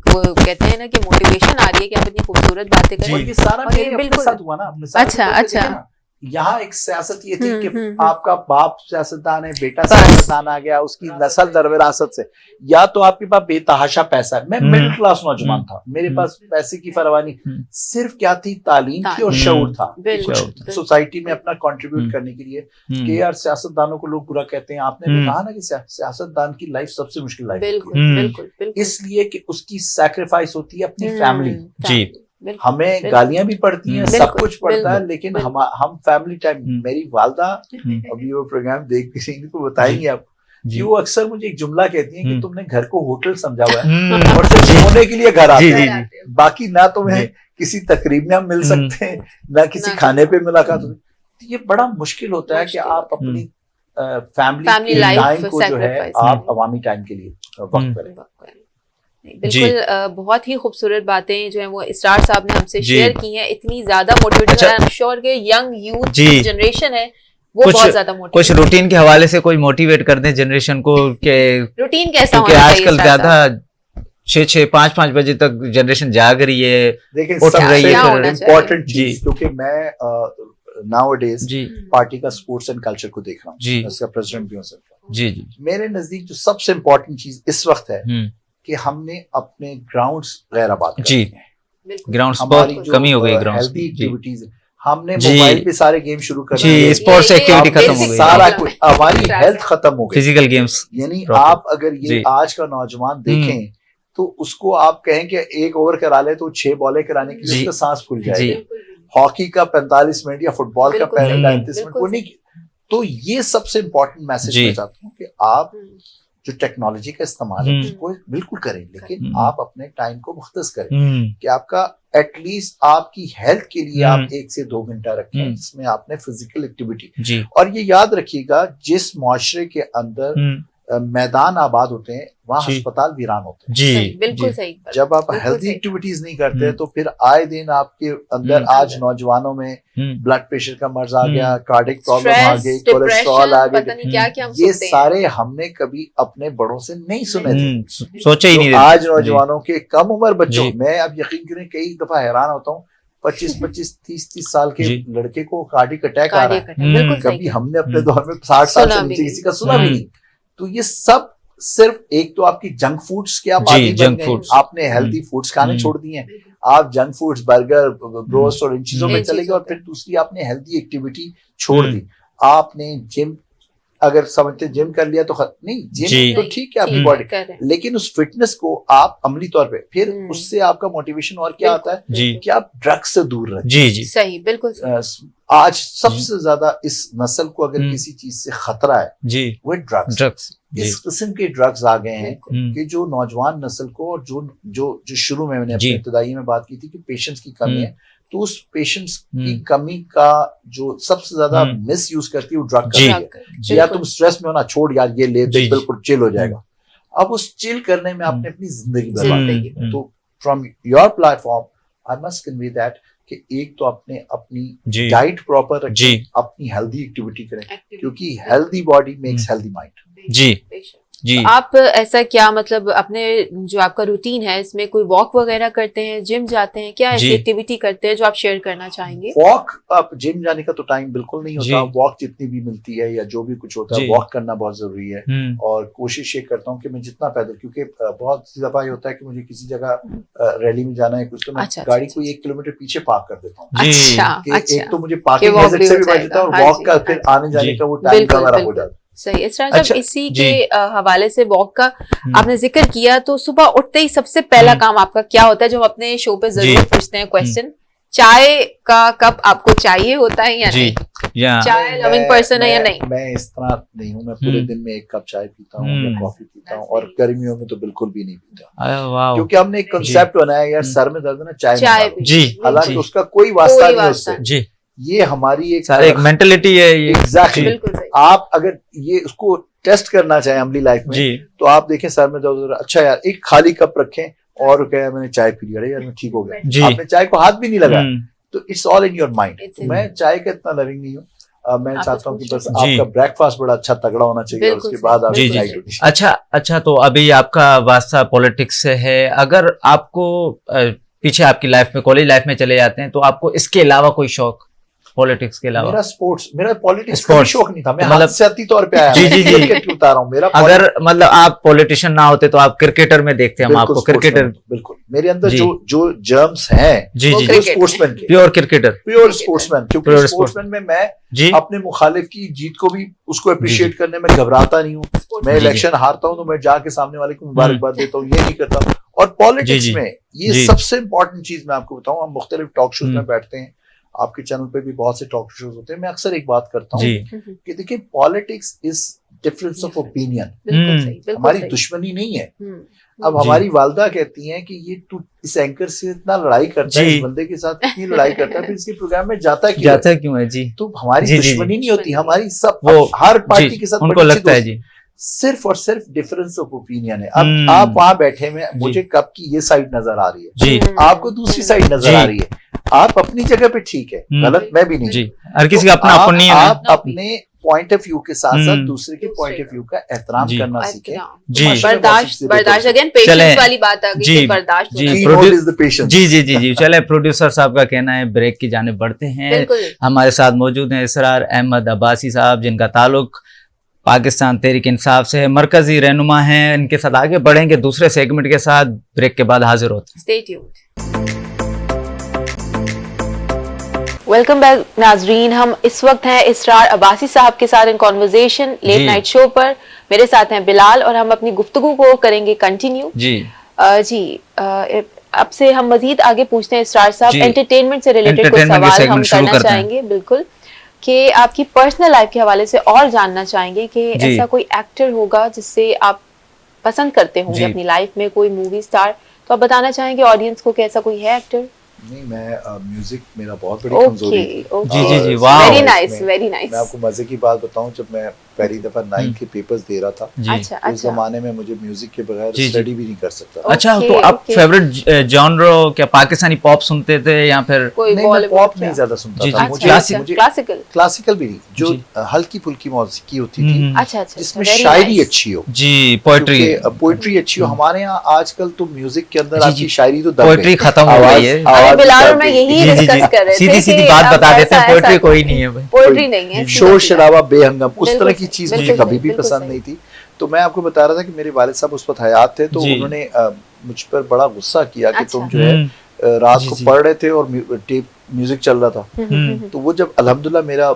वो कहते हैं ना कि मोटिवेशन आ रही है कि आप इतनी खूबसूरत बातें कर रही हैं। ये सारा मेरे अपने साथ हुआ ना, अच्छा। यहाँ एक सियासत ये थी कि आपका बाप सियासतदान है, बेटा सियासतदान आ गया, उसकी नस्ल दर विरासत से, या तो आपके पास बेतहाशा पैसा है। मैं मिडिल क्लास नौजवान था, मेरे पास पैसे की परवाह नहीं, सिर्फ क्या थी, तालीम थी और शऊर था कुछ सोसाइटी में अपना कंट्रीब्यूट करने के लिए। कि यार सियासतदानों को लोग बुरा कहते हैं, आपने भी कहा ना कि सियासतदान की लाइफ सबसे मुश्किल लाइफ बिल्कुल, इसलिए कि उसकी सैक्रिफाइस होती है अपनी फैमिली। जी, हमें गालियां भी पड़ती हैं, सब कुछ पड़ता है, लेकिन हम फैमिली टाइम, मेरी वालदा अभी वो प्रोग्राम देख के तो बताएंगे आप कि वो अक्सर मुझे एक जुमला कहती हैं कि तुमने घर को होटल समझा हुआ है और सिर्फ सोने के लिए घर आते हैं, बाकी ना तुम्हें किसी तकरीब में मिल सकते हैं, ना किसी खाने पे मुलाकात होती। तो ये बड़ा मुश्किल होता है कि आप अपनी फैमिली टाइम को जो है आप अवामी टाइम के लिए वक्त करें। बिल्कुल, बहुत ही खूबसूरत बातें जो है वो इसरार साहब ने हमसे शेयर की हैं, इतनी ज्यादा मोटिवेटिंग। आई एम श्योर कि यंग यूथ जनरेशन है वो बहुत ज्यादा मोटिवेट। कुछ रूटीन के हवाले से कोई मोटिवेट कर दें जनरेशन को कि रूटीन कैसा होना चाहिए। आजकल ज्यादा 6-6, 5-5 बजे तक जनरेशन जाग रही है, उठ रही है। इम्पोर्टेंट चीज, क्योंकि मैं नाउअडेज पार्टी का स्पोर्ट्स एंड कल्चर को देख रहा हूँ, इसका प्रेसिडेंट भी हो सकता हूँ। जी, मेरे नजदीक जो सबसे इम्पोर्टेंट चीज इस वक्त है कि हमने अपने ग्राउंड्स गैराबाद जी, ग्राउंड्स बहुत कमी हो गई, ग्राउंड्स हेल्दी एक्टिविटीज हमने मोबाइल पे सारे गेम शुरू कर दिए, स्पोर्ट्स एक्टिविटी खत्म हो गई, सारा कुछ, हमारी हेल्थ खत्म हो गई, फिजिकल गेम्स। यानी आप अगर ये आज का नौजवान देखें तो उसको आप कहें कि 1 ओवर करा ले तो 6 बॉलें कराने के लिए उसका सांस खुल जाएगा। हॉकी का 45 मिनट या फुटबॉल का 35 मिनट वो नहीं। तो ये सबसे इम्पोर्टेंट मैसेज मैं चाहता हूँ कि आप जो टेक्नोलॉजी का इस्तेमाल है उसको बिल्कुल करें, लेकिन आप अपने टाइम को मुख्तस करें कि आपका एटलीस्ट आपकी हेल्थ के लिए आप 1 से 2 घंटा रखें जिसमें आपने फिजिकल एक्टिविटी। और ये याद रखिएगा, जिस मुआशरे के अंदर मैदान आबाद होते हैं वहाँ अस्पताल वीरान होते हैं। जी, बिल्कुल सही। जब आप हेल्दी एक्टिविटीज नहीं करते तो फिर आए दिन आपके अंदर, आज नौजवानों में ब्लड प्रेशर का मर्ज आ गया, कार्डिक प्रॉब्लम आ गई, कोलेस्ट्रॉल आ गया, ये सारे हमने कभी अपने बड़ों से नहीं सुने थे, सोचे ही नहीं। आज नौजवानों के कम उम्र बच्चों, मैं अब यकीन करें कई दफा हैरान होता हूँ, 25-25, 30-30 साल के लड़के को कार्डिक अटैक आ रहा है। कभी हमने अपने दौर में 60 साल से नीचे किसी का सुना भी नहीं। तो ये सब सिर्फ एक तो आपकी जंक फूड्स के आप आदी बन गए, आपने हेल्दी फूड्स खाने छोड़ दिए हैं, आप जंक फूड्स, बर्गर, ब्रोस्ट और इन चीजों में चले गए। और फिर दूसरी आपने हेल्दी एक्टिविटी छोड़ दी। आपने जिम, अगर समझते जिम कर लिया तो नहीं, जिम तो ठीक है आपकी बॉडी, लेकिन उस फिटनेस को आप अमली तौर पे, फिर उससे आपका मोटिवेशन और क्या आता है कि आप ड्रग्स से दूर रहें। जी, सही, बिल्कुल। आज सबसे ज्यादा इस नस्ल को अगर किसी चीज से खतरा है वो ड्रग्स। इस किस्म के ड्रग्स आ गए हैं कि जो नौजवान नस्ल को, और जो शुरू में मैंने अपनी इब्तिदाई में बात की थी कि पेशेंस की कमी है, तो उस पेशेंस की कमी का जो सबसे ज्यादा मिस यूज करती है वो ड्रग करती है। या तुम स्ट्रेस में होना, छोड़ यार ये ले बिल्कुल चिल हो जाएगा। अब उस चिल करने में आपने अपनी जिंदगी बर्बाद की। तो from your platform I must convey that कि एक तो आपने अपनी डाइट प्रॉपर रखें, अपनी हेल्दी एक्टिविटी करें, क्योंकि healthy body makes healthy mind. जी, आप ऐसा क्या, मतलब अपने जो आपका रूटीन है इसमें कोई वॉक वगैरह करते हैं, जिम जाते हैं, क्या ऐसी एक्टिविटी करते हैं जो आप शेयर करना चाहेंगे? वॉक, आप जिम जाने का तो टाइम बिल्कुल नहीं होता। वॉक जितनी भी मिलती है या जो भी कुछ होता है, वॉक करना बहुत जरूरी है। और कोशिश ये करता हूँ कि मैं जितना पैदल, क्योंकि बहुत सी दफा ये होता है कि मुझे किसी जगह रैली में जाना है कुछ, तो मैं गाड़ी को 1 किलोमीटर पीछे पार्क कर देता हूँ। एक तो मुझे पार्किंग से भी बच जाता है और वॉक का फिर आने जाने का वो टाइम हमारा हो जाता है। सही। इसरार, जब इसी के हवाले से वॉक का आपने जिक्र किया, तो सुबह उठते ही सबसे पहला काम आपका क्या होता है? जो हम अपने शो पे जरूर पूछते हैं क्वेश्चन, चाय का कप आपको चाहिए होता है या नहीं? चाय लविंग पर्सन है या नहीं? मैं इस तरह नहीं हूँ। मैं पूरे दिन में 1 कप चाय पीता हूँ या कॉफी पीता हूँ, और गर्मियों में तो बिल्कुल भी नहीं पीता, क्योंकि हमने एक कंसेप्ट बनाया यार, सर में दर्द है ना चाय में, हालांकि उसका कोई वास्ता नहीं उससे। ये हमारी एक मेंटलिटी है। एग्जैक्टली। आप अगर ये उसको टेस्ट करना चाहें अमली लाइफ में, तो आप देखें सर में दर्द, अच्छा यार एक खाली कप रखें और क्या मैंने चाय पी लिया, यार मैं ठीक हो गया, आपने चाय को हाथ भी नहीं लगाया, तो it's all in your mind. मैं चाय का इतना लविंग नहीं हूँ। मैं चाहता हूँ कि बस आपका ब्रेकफास्ट बड़ा अच्छा तगड़ा होना चाहिए और उसके बाद आप जी। अच्छा, तो अभी आपका वास्ता पॉलिटिक्स से है, अगर आपको पीछे आपकी लाइफ में, कॉलेज लाइफ में चले जाते हैं, तो आपको इसके अलावा कोई शौक, पॉलिटिक्स के अलावा? मेरा पॉलिटिक्स का शौक नहीं था, मैं हादसाती तौर पे आया। जी क्रिकेट बता रहा हूँ मेरा। अगर मतलब आप पॉलिटिशियन ना होते तो आप क्रिकेटर में देखते हैं हम आपको, क्रिकेटर। बिल्कुल, मेरे अंदर जो जर्म्स हैं, जी, sportsman, pure cricketer, pure sportsman. क्योंकि स्पोर्ट्समैन में मैं अपने मुखालिफ की जीत को भी उसको अप्रिशिएट करने में घबराता नहीं हूँ। मैं इलेक्शन हारता हूँ तो मैं जाके सामने वाले को मुबारकबाद देता हूँ, ये नहीं करता। और पॉलिटिक्स में ये सबसे इंपॉर्टेंट चीज मैं आपको बताऊँ, हम मुख्तलिफ टॉक शोज में बैठते हैं, आपके चैनल पे भी बहुत से टॉक शोज होते हैं, मैं अक्सर एक बात करता हूँ कि देखिए politics is difference of opinion, हमारी दुश्मनी नहीं है। अब हमारी वालदा कहती हैं कि ये तू इस एंकर से इतना लड़ाई करता है, इस बंदे के साथ इतनी लड़ाई करता है, फिर इसके प्रोग्राम में जाता क्यों है? जी, तो हमारी दुश्मनी नहीं होती, हमारी सब हर पार्टी के साथ उनको लगता है जी, सिर्फ और सिर्फ डिफरेंस ऑफ ओपिनियन है। अब आप वहां बैठे में, मुझे कब की ये साइड नजर आ रही है जी, आपको दूसरी साइड नजर आ रही है, आप अपनी जगह पे ठीक है, गलत मैं भी नहीं जी, हर किसी का अपना ओपिनियन है। आप अपने पॉइंट ऑफ व्यू के साथ साथ दूसरे के पॉइंट ऑफ व्यू का एहतराम करना सीखें जी। बर्दाश्त अगेन पेशेंस वाली बात आ गई, बर्दाश्त जी। चले, प्रोड्यूसर साहब का कहना है ब्रेक की जाने बढ़ते हैं। हमारे साथ मौजूद हैं इसरार अहमद अब्बासी साहब, जिनका ताल्लुक पाकिस्तान तहरीक इंसाफ से है, मरकजी रहनुमा हैं। इनके साथ आगे बढ़ेंगे दूसरे सेगमेंट के साथ, ब्रेक के बाद हाजिर होते हैं। Stay tuned. वेलकम बैक नाजरीन, हम इस वक्त हैं इसरार अब्बासी साहब के साथ in conversation late night show पर। मेरे साथ हैं बिलाल और हम अपनी गुफ्तगू को करेंगे कंटिन्यू जी। अब से हम मजीद आगे पूछते हैं इसरार साहब, एंटरटेनमेंट से रिलेटेड कुछ सवाल हम करना चाहेंगे, बिल्कुल, कि आपकी पर्सनल लाइफ के हवाले से और जानना चाहेंगे कि ऐसा कोई एक्टर होगा जिससे आप पसंद करते होंगे अपनी लाइफ में, कोई मूवी स्टार, तो आप बताना चाहेंगे ऑडियंस को कि ऐसा कोई है एक्टर? नहीं, मैं म्यूजिक मेरा बहुत बड़ी कमजोरी है। जी, वाह, वेरी नाइस, वेरी नाइस। मैं आपको मजे की बात बताऊं, जब मैं पहली दफा 9th के पेपर्स दे रहा था, उस जमाने में मुझे म्यूजिक के बगैर स्टडी भी नहीं कर सकता। अच्छा, तो आप फेवरेट जॉनर क्या पाकिस्तानी पॉप सुनते थे या फिर? नहीं, मैं पॉप नहीं ज्यादा सुनता था, मुझे क्लासिकल भी नहीं, जो हल्की फुल्की मौसीकी होती थी, जिसमें शायरी अच्छी हो जी, पोएट्री अच्छी हो। हमारे यहाँ आजकल तो म्यूजिक के अंदर आपकी शायरी तो पोएट्री खत्म हो गई है। सीधी सीधी बात बता देते हैं, पोएट्री कोई नहीं है, पोएट्री नहीं है, शोर शराबा बेहंगम, उस तरह की चीज मुझे कभी भी पसंद नहीं थी। तो मैं आपको बता रहा था कि मेरे वालिद साहब उस वक्त हयात थे, तो उन्होंने मुझ पर बड़ा गुस्सा किया कि तुम जो है रात को पढ़ रहे थे और टेप म्यूजिक चल रहा था। तो वो जब अल्हम्दुलिल्लाह मेरा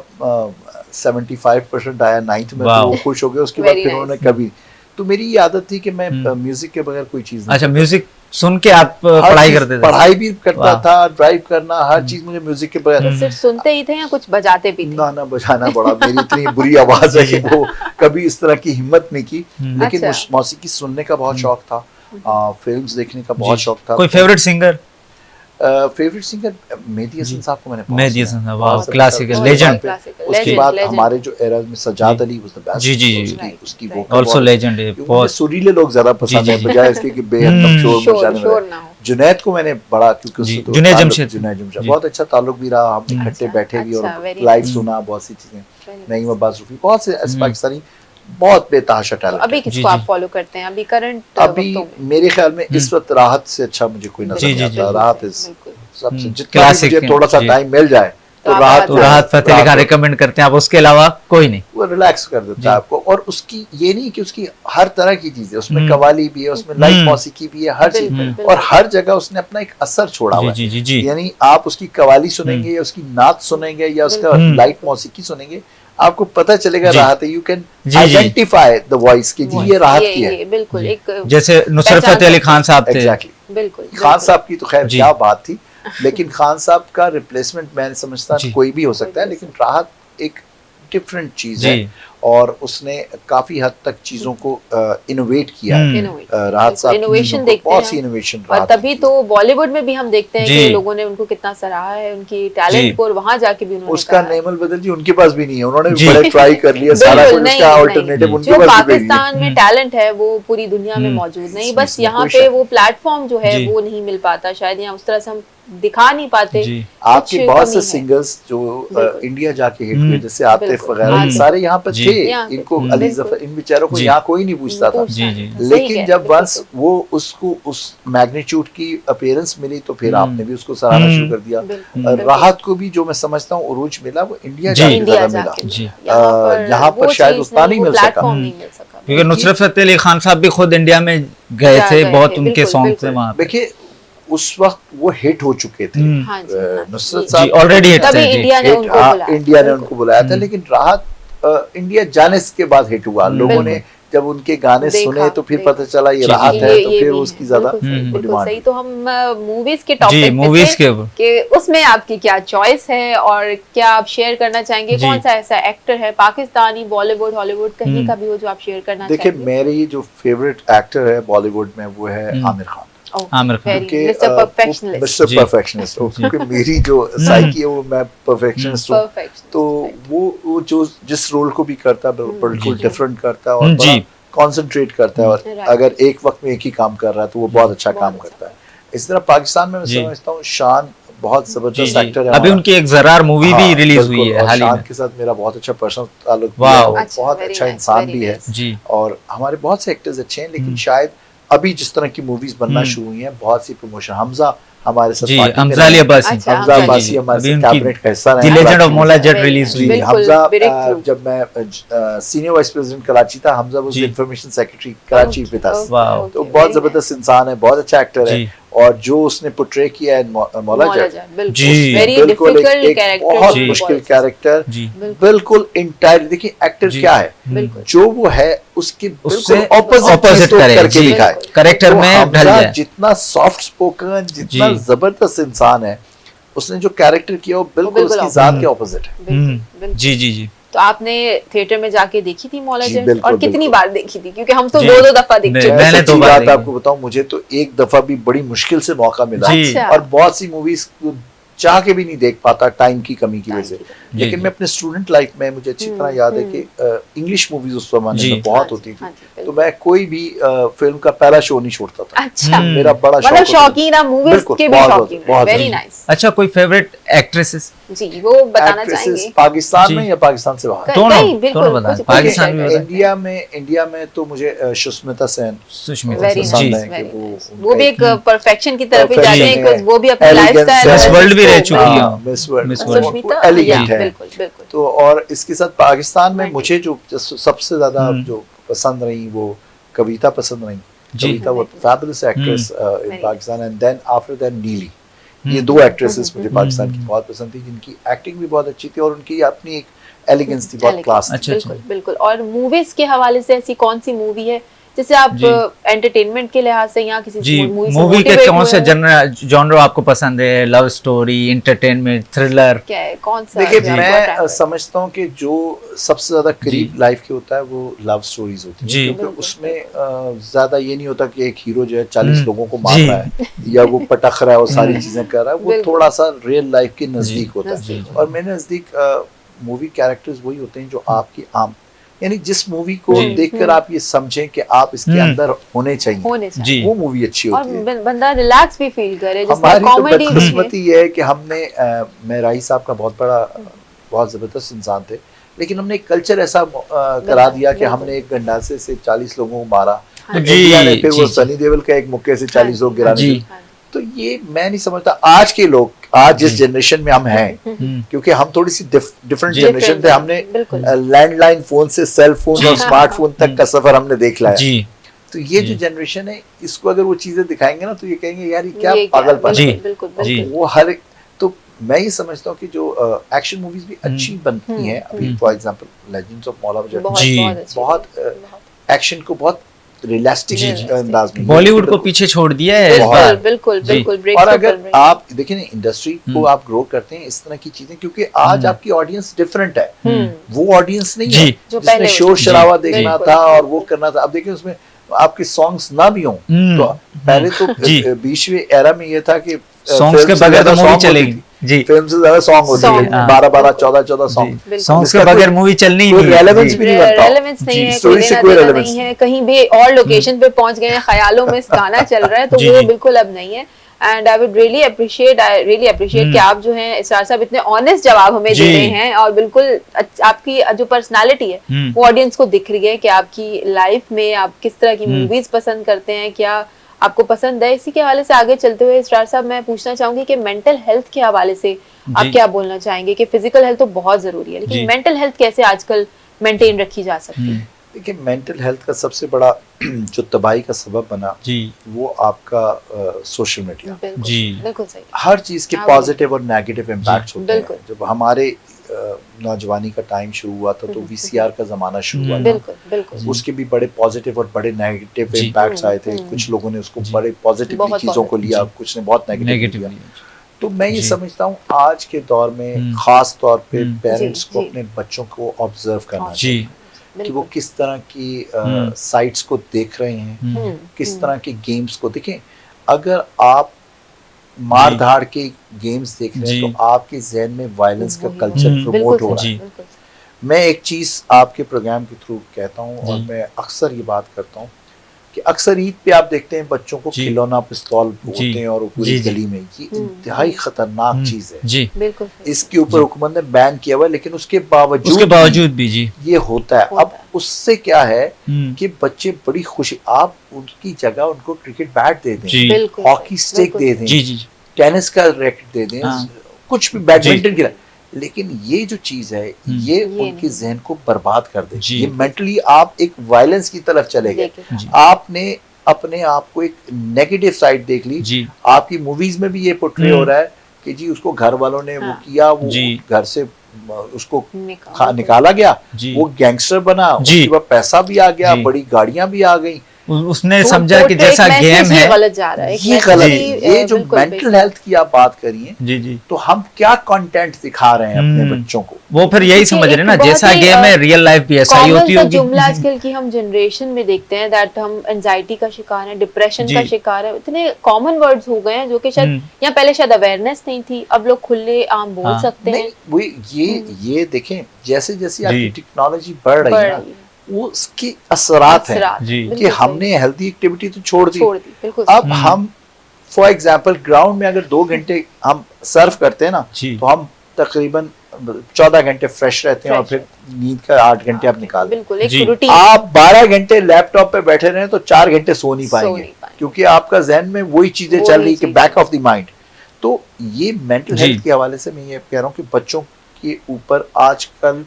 75% आया 9th में, तो वो खुश हो गए। उसके बाद फिर उन्होंने कभी, तो मेरी ये आदत थी कि मैं म्यूजिक के बगैर कोई चीज नहीं। अच्छा, म्यूजिक सुन के आप पढ़ाई करते थे? पढ़ाई भी करता था, ड्राइव करना, हर चीज मुझे म्यूजिक के बगैर। सिर्फ सुनते ही थे या कुछ बजाते भी थे? ना बजाना बड़ा, मेरी इतनी बुरी आवाज है कि वो कभी इस तरह की हिम्मत नहीं की। लेकिन मौसीकी सुनने का बहुत शौक था, फिल्म्स देखने का बहुत शौक था। कोई favourite singer? Favourite singer Mehdi Hassan साहब को मैंने, मेहदी हसन साहब, वाह, क्लासिकल लेजेंड। उसके बाद हमारे जो एरा में Sajjad Ali was the best. जी, उसकी वोकल आल्सो लेजेंड है, बहुत सुरीले लोग ज्यादा पसंद है बजाय इसके कि बेहद शोर ना हो। जुनैद को मैंने बड़ा, क्योंकि जुनैद जमशेद बहुत अच्छा ताल्लुक भी रहा, हम इकट्ठे बैठे भी और लाइव सुना बहुत सी चीजें। नईम अब्बास रूफी, बहुत से पाकिस्तानी बहुत बेतहाशा टैलेंट। अभी किसको आप फॉलो करते हैं अभी करंट? अभी मेरे ख्याल में इस वक्त राहत से अच्छा मुझे कोई नजर नहीं आता। राहत सबसे, जितना मुझे थोड़ा सा टाइम मिल जाए तो राहत फतेह अली खान रिकमेंड करते हैं आप, उसके अलावा कोई नहीं? वो रिलैक्स कर देता है आपको। और उसकी ये नहीं कि उसकी हर तरह की चीजें, उसमें कवाली भी है, उसमें लाइव मौसीकी भी है, हर चीज, और हर जगह उसने अपना एक असर छोड़ा हुआ है। यानी आप उसकी कवाली सुनेंगे या उसकी नात सुनेंगे या उसका लाइट मौसीकी सुनेंगे, आपको पता चलेगा राहत है। You can identify the voice की जी, ये राहत की है। बिल्कुल, एक जैसे नुसरत फतेह अली खान साहब थे। एग्जैक्टली, बिल्कुल। खान साहब की तो खैर क्या बात थी, लेकिन खान साहब का रिप्लेसमेंट मैं समझता कोई भी हो सकता है, लेकिन राहत एक डिफरेंट चीज है और उसने काफी हद तक चीजों को इनोवेट किया है। राहत साहब इनोवेशन देखते हैं, बहुत सी इनोवेशन, और तभी तो बॉलीवुड में भी हम देखते हैं कि लोगों ने उनको कितना सराहा है, उनकी टैलेंट को, और वहां जाके भी उन्होंने उसका नेमल बदल जी उनके पास भी नहीं है, उन्होंने बड़े ट्राई कर लिया, सारा कुछ उसका अल्टरनेटिव उनके पास भी नहीं है। पाकिस्तान में टैलेंट है वो पूरी दुनिया में मौजूद नहीं, बस यहाँ पे वो प्लेटफॉर्म जो है वो नहीं मिल पाता शायद, या उस तरह से हम दिखा नहीं पाते। आपके बहुत से सिंगर्स जो इंडिया जाके हिट हुए, जैसे आतिफ वगैरह, सारे यहाँ पर थे, इनको अली जफर, इन बेचारों को यहाँ कोई नहीं पूछता था। लेकिन जब वंस वो उसको उस मैग्नीट्यूड की अपीयरेंस मिली तो फिर आपने भी उसको सराहना शुरू कर दिया। राहत को भी जो मैं समझता हूँ उरूज मिला वो इंडिया जाके मिला, यहाँ पर शायद उतना नहीं मिल सका, क्योंकि नुसरत फतेह अली खान साहब भी खुद इंडिया में गए थे, बहुत उनके सॉन्ग थे वहाँ। देखिए उस वक्त वो हिट हो चुके थे, नुसरत साहब ऑलरेडी हिट थे, इंडिया ने उनको बुलाया था। लेकिन राहत इंडिया जाने के बाद हिट हुआ, लोगों ने जब उनके गाने सुने तो फिर पता चला ये राहत है, तो फिर उसकी ज्यादा डिमांड। सही, तो हम मूवीज के टॉपिक मूवीज के उसमें आपकी क्या चॉइस है और क्या आप शेयर करना चाहेंगे? कौन सा ऐसा एक्टर है, पाकिस्तानी, बॉलीवुड, हॉलीवुड, कहीं का भी हो, जो आप शेयर करना चाहेंगे? देखिए मेरी जो फेवरेट एक्टर है बॉलीवुड में वो है आमिर खान। मिस्टर परफेक्शनिस्ट, क्योंकि मेरी जो साइकी है वो मैं परफेक्शनिस्ट हूँ, तो वो जो जिस रोल को भी करता है बिल्कुल डिफरेंट करता है और बड़ा कंसंट्रेट करता है, और अगर एक वक्त में एक ही काम कर रहा है तो वो बहुत अच्छा काम करता है। इस तरह पाकिस्तान में मैं समझता हूँ शान बहुत जबरदस्त एक्टर है। अभी उनकी एक ज़रार मूवी भी रिलीज हुई है हाल ही में। शान के साथ मेरा बहुत अच्छा पर्सनल ताल्लुक है, बहुत अच्छा इंसान भी है, और हमारे बहुत से एक्टर्स अच्छे हैं। लेकिन शायद अभी जिस तरह की मूवीज बनना शुरू हुई हैं, बहुत सी प्रमोशन, हमजा हमारे साथ, हमजा अली अब्बासी हमारे कैबिनेट का हिस्सा रहे, the legend of Maula Jatt release हुई। हमजा जब मैं सीनियर वाइस प्रेसिडेंट कराची था, Hamza was information secretary Karachi with us, तो बहुत जबरदस्त इंसान है, बहुत अच्छा एक्टर है, और जो उसने पोर्ट्रे किया है मौला जट, बिल्कुल एक बहुत मुश्किल कैरेक्टर, बिल्कुल इंटायर। देखिए एक्टर क्या है, जो वो है उसके बिल्कुल ऑपोजिट करके लिखा है कैरेक्टर में ढल जाए। जितना सॉफ्ट स्पोकन, जितना जबरदस्त इंसान है, उसने जो कैरेक्टर किया वो बिल्कुल उसकी जात के ऑपोजिट है। जी जी जी। तो आपने थिएटर में जाके देखी थी मौला जट, और कितनी बार देखी थी? क्योंकि हम तो दो दफा देख चुके हैं। मैंने तो बात आपको बताऊं, मुझे तो एक दफा भी बड़ी मुश्किल से मौका मिला, और बहुत सी मूवीज चाह के भी नहीं देख पाता टाइम की कमी की वजह से। लेकिन मैं अपने स्टूडेंट लाइफ में, मुझे अच्छी तरह याद है कि इंग्लिश मूवीज उस जमाने में बहुत होती थी, तो मैं कोई भी फिल्म का पहला शो नहीं छोड़ता था। अच्छा, मेरा बड़ा शौकीन है मूवीज के भी शौकीन है। Very nice. अच्छा, कोई फेवरेट एक्ट्रेसेस जी वो बताना चाहेंगे? पाकिस्तान में या पाकिस्तान से बाहर? दोनों पाकिस्तान में। इंडिया में तो मुझे सुष्मिता सेन पसंद है, वो भी एक परफेक्शन की तरफ ही जाते हैं, वो भी अपनी लाइफस्टाइल मिस वर्ल्ड भी रह चुकी है, मिस वर्ल्ड एलिगेंट है। तो और इसके साथ पाकिस्तान में मुझे जो सबसे ज्यादा जो पसंद रही वो कविता पसंद रही। कविता वो fabulous actress in Pakistan, and then after that Neeli. ये दो एक्ट्रेसेस मुझे पाकिस्तान की बहुत पसंद थी, जिनकी एक्टिंग भी बहुत अच्छी थी और उनकी अपनी एक एलिगेंस थी, बहुत क्लास थी। बिल्कुल। और मूवीज के हवाले से ऐसी कौन सी मूवी है जैसे आप एंटरटेनमेंट के लिहाज से यहाँ किसी मूवी के कौन से जॉनर आपको पसंद है? लव स्टोरी, एंटरटेनमेंट, थ्रिलर, क्या है, कौन सा? देखिए मैं समझता हूँ कि जो सबसे ज्यादा करीब लाइफ के होता है वो लव स्टोरीज होती है, क्योंकि उसमें ज्यादा ये नहीं होता कि एक हीरो जो है 40 लोगों को मार रहा है या वो पटक रहा है और सारी चीजें कर रहा है, वो थोड़ा सा रियल लाइफ के नजदीक होता है। और मेरे नजदीक मूवी कैरेक्टर्स वही होते हैं जो आपकी आम, यानी जिस मूवी को देखकर आप ये समझें कि आप इसके अंदर होने चाहिए, वो मूवी अच्छी होती है, और बंदा रिलैक्स भी फील करे। हमारी तो बदकिस्मती ये है कि हमने मैं राही साहब का बहुत जबरदस्त इंसान थे, लेकिन हमने एक कल्चर ऐसा करा दिया कि हमने एक गंडासे से 40 लोगों को मारा, फिर वो सनी देओल का एक मुक्के से 40 लोग गिराने। तो ये मैं नहीं समझता आज के लोग, आज जिस जनरेशन में हम हैं, क्योंकि हम थोड़ी सी डिफरेंट जनरेशन थे, हमने लैंडलाइन फोन से सेल फोन और स्मार्टफोन तक का सफर हमने देख लिया। तो ये जो जनरेशन है, इसको अगर वो चीजें दिखाएंगे ना तो ये कहेंगे यार ये क्या पागलपन है। वो हर, तो मैं ये समझता हूँ कि जो एक्शन मूवीज भी अच्छी बनती हैं, अभी for example legends of Maula Jatt बहुत एक्शन को बहुत रियलिस्टिक अंदाज में, बॉलीवुड को पीछे छोड़ दिया है। बिल्कुल। और अगर आप देखें ना इंडस्ट्री को आप ग्रो करते हैं इस तरह की चीजें, क्योंकि आज आपकी ऑडियंस डिफरेंट है, वो ऑडियंस नहीं है जिसने शोर शराबा देखना था और वो करना था। अब देखिए उसमें आपके सॉन्ग्स ना भी हों, तो पहले तो 20वें एरा में ये था कि सॉन्ग्स के बगैर तो मूवी चलेगी जी, फिल्म से ज्यादा सॉन्ग होती है, 12 14 सॉन्ग, सॉन्ग्स के बगैर मूवी चलनी ही नहीं, रेलेवेंस भी नहीं बनता, रेलेवेंस नहीं है, स्टोरी से कोई रेलेवेंस नहीं है, कहीं भी और लोकेशन पे पहुंच गए हैं, ख्यालों में गाना चल रहा है, तो वो बिल्कुल अब नहीं है। And I would really appreciate कि आप जो हैं इसरार साहब इतने ऑनेस्ट जवाब हमें दे रहे हैं, और बिल्कुल आपकी जो पर्सनालिटी है वो ऑडियंस को दिख रही है कि आपकी लाइफ में आप किस तरह की मूवीज पसंद करते हैं, क्या आपको पसंद है। इसी के हवाले से आगे चलते हुए इसरार साहब मैं पूछना चाहूंगी कि मेंटल हेल्थ के हवाले से आप क्या बोलना चाहेंगे कि फिजिकल हेल्थ तो बहुत जरूरी है, लेकिन मेंटल हेल्थ कैसे आजकल मेंटेन रखी जा सकती है? देखिए, मेंटल हेल्थ का सबसे बड़ा जो तबाही का सबब बना वो आपका सोशल मीडिया। बिल्कुल सही। हर चीज के पॉजिटिव और नेगेटिव इम्पैक्ट होते हैं। जब हमारे नौजवानी का टाइम शुरू हुआ था तो वीसीआर का जमाना शुरू हुआ था, उसके भी बड़े पॉजिटिव और बड़े नेगेटिव इम्पैक्ट्स आए थे। कुछ लोगों ने उसको बड़े पॉजिटिव चीजों को लिया, कुछ ने बहुत नेगेटिव लिया। तो मैं ये समझता हूँ आज के दौर में खास तौर पे पेरेंट्स को अपने बच्चों को ऑब्जर्व करना चाहिए कि वो किस तरह की साइट्स को देख रहे हैं, किस तरह के गेम्स को देखें। अगर आप मार धाड़ के गेम्स देख रहे हैं तो आपके जहन में वायलेंस का कल्चर प्रमोट हो रहा है। मैं एक चीज आपके प्रोग्राम के थ्रू कहता हूँ और मैं अक्सर ये बात करता हूँ कि अक्सर ईद पे आप देखते हैं बच्चों को खिलौना पिस्तौल बोलते हैं और पूरी गली में, ये इंतहाई खतरनाक चीज है। इसके ऊपर हुकूमत ने बैन किया हुआ है, लेकिन उसके बावजूद भी ये होता है। अब उससे क्या है कि बच्चे बड़ी खुशी, आप उनकी जगह उनको क्रिकेट बैट दे दें, हॉकी स्टिक दे दें, टेनिस का रैकेट दे दें, कुछ भी, बैडमिंटन की, लेकिन ये जो चीज है ये उनके जहन को बर्बाद कर दे। ये मेंटली आप एक वायलेंस की तरफ चले गए, आपने अपने आप को एक नेगेटिव साइड देख ली। आपकी मूवीज में भी ये पोर्ट्रे हो रहा है कि जी उसको घर वालों ने वो किया, वो घर से उसको निकाला गया, वो गैंगस्टर बना, उसके बाद पैसा भी आ गया, बड़ी गाड़ियां भी आ गई, उसने समझा कि जैसा गेम है गलत जा रहा है। ये गलत है। ये जो मेंटल हेल्थ की आप बात करिए तो हम क्या कंटेंट दिखा रहे हैं अपने बच्चों को, वो फिर यही समझ रहे हैं ना, जैसा गेम है रियल लाइफ भी ऐसा ही होती होगी। जुमला आजकल की हम जनरेशन में देखते हैं दैट हम एंजाइटी का शिकार है, डिप्रेशन का शिकार है, इतने कॉमन वर्ड्स हो गए हैं जो कि शायद यहाँ पहले शायद अवेयरनेस नहीं थी, अब लोग खुले आम बोल सकते हैं। ये देखें जैसे जैसे आपकी टेक्नोलॉजी बढ़ रही है वो उसके असरात हैं कि हमने हेल्थी एक्टिविटी तो छोड़ दी। अब हम फॉर एग्जांपल ग्राउंड में अगर 2 घंटे हम सर्व करते हैं ना तो हम तकरीबन 14 घंटे फ्रेश रहते हैं और फिर नींद का 8 घंटे आप निकाल लें। आप 12 घंटे लैपटॉप पे बैठे रहे तो 4 घंटे सो नहीं पाएंगे क्योंकि आपका जहन में वही चीजें चल रही कि बैक ऑफ द माइंड। तो ये मेंटल हेल्थ के हवाले से मैं ये कह रहा हूँ कि बच्चों के ऊपर आजकल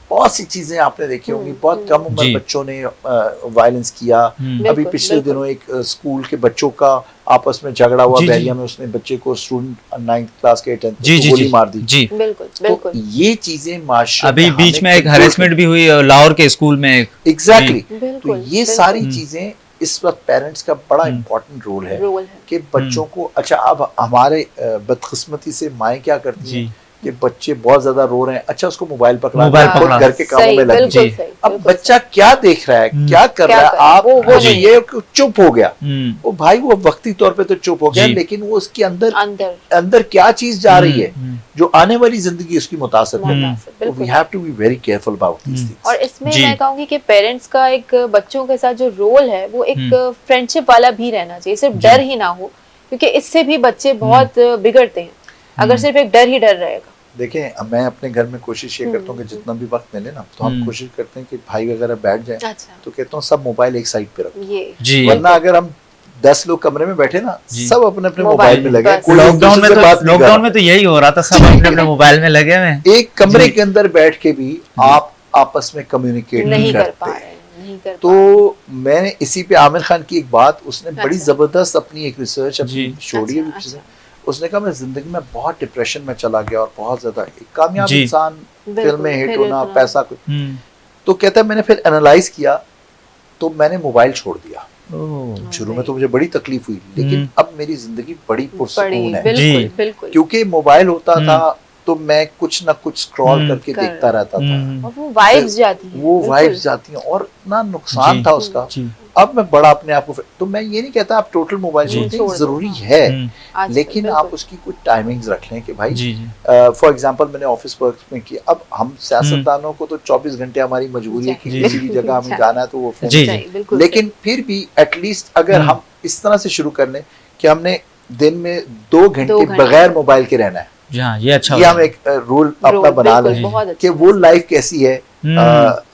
बहुत सी चीजें आपने देखी होंगी, बहुत कम उम्र बच्चों ने वायलेंस किया। अभी पिछले दिनों एक स्कूल के बच्चों का आपस में झगड़ा हुआ बहरिया में, उसने बच्चे को स्टूडेंट 9th क्लास के 10th को गोली मार दी। तो ये चीजें माशरे अभी बीच में एक हैरेसमेंट भी हुई लाहौर के स्कूल में। एग्जैक्टली। तो ये सारी चीजें इस वक्त पेरेंट्स का बड़ा इम्पोर्टेंट रोल है कि बच्चों को, अच्छा अब हमारे बदकिस्मती से माएँ क्या करती हैं कि बच्चे बहुत ज्यादा रो रहे हैं, अच्छा उसको मोबाइल पकड़ा घर के कामों में लग गए। अब बच्चा क्या देख रहा है, क्या कर रहा है, आप ये चुप हो गया, वो भाई वो वक्ती तौर पे तो चुप हो गया, लेकिन वो उसके अंदर क्या चीज जा रही है जो आने वाली जिंदगी उसकी मुतासिर है। We have to be very careful about this things. और इसमें मैं कहूंगी कि पेरेंट्स का एक बच्चों के साथ जो रोल है वो एक फ्रेंडशिप वाला भी रहना चाहिए, सिर्फ डर ही ना हो, क्योंकि इससे भी बच्चे बहुत बिगड़ते हैं अगर सिर्फ एक डर ही डर रहेगा। देखें, मैं अपने घर में कोशिश ये करता हूँ कि जितना भी वक्त मिले ना तो हम कोशिश करते हैं कि भाई वगैरह बैठ जाए तो कहता हूँ सब मोबाइल एक साइड पे रखो, वरना अगर हम 10 लोग कमरे में बैठे ना सब अपने अपने मोबाइल में लगे। लॉकडाउन में तो यही हो रहा था, सब अपने अपने मोबाइल में लगे हुए। एक कमरे के अंदर बैठ के भी आप आपस में कम्युनिकेट नहीं कर पाते। तो मैंने इसी पे आमिर खान की एक बात, उसने बड़ी जबरदस्त अपनी एक रिसर्च अपनी छोड़ी है। उसने कहा मैं जिंदगी में बहुत डिप्रेशन में चला गया और बहुत ज्यादा एक कामयाब इंसान, फिल्म में हिट होना, पैसा कुछ, तो कहता है मैंने फिर एनालाइज किया तो मैंने मोबाइल छोड़ दिया। शुरू में तो मुझे बड़ी तकलीफ हुई, लेकिन अब मेरी जिंदगी बड़ी पुरसकून है क्योंकि मोबाइल होता था तो मैं कुछ ना कुछ स्क्रॉल करके देखता रहता था, वो वाइब्स जाती हैं और ना नुकसान था उसका। अब मैं बड़ा अपने आप को, तो मैं ये नहीं कहता आप टोटल मोबाइल छोड़ें, जरूरी है, लेकिन आप उसकी कुछ टाइमिंग्स रख लें कि भाई फॉर एग्जांपल मैंने ऑफिस वर्क में किया, अब हम सियासतदानों को तो 24 घंटे हमारी मजबूरी है कि किसी भी जगह हमें जाना है तो वो फोन, लेकिन फिर भी एटलीस्ट अगर हम इस तरह से शुरू कर लें कि हमने दिन में 2 घंटे बगैर मोबाइल के रहना है। ये अच्छा, ये हम एक रूल अपना बना लें कि वो लाइफ कैसी है।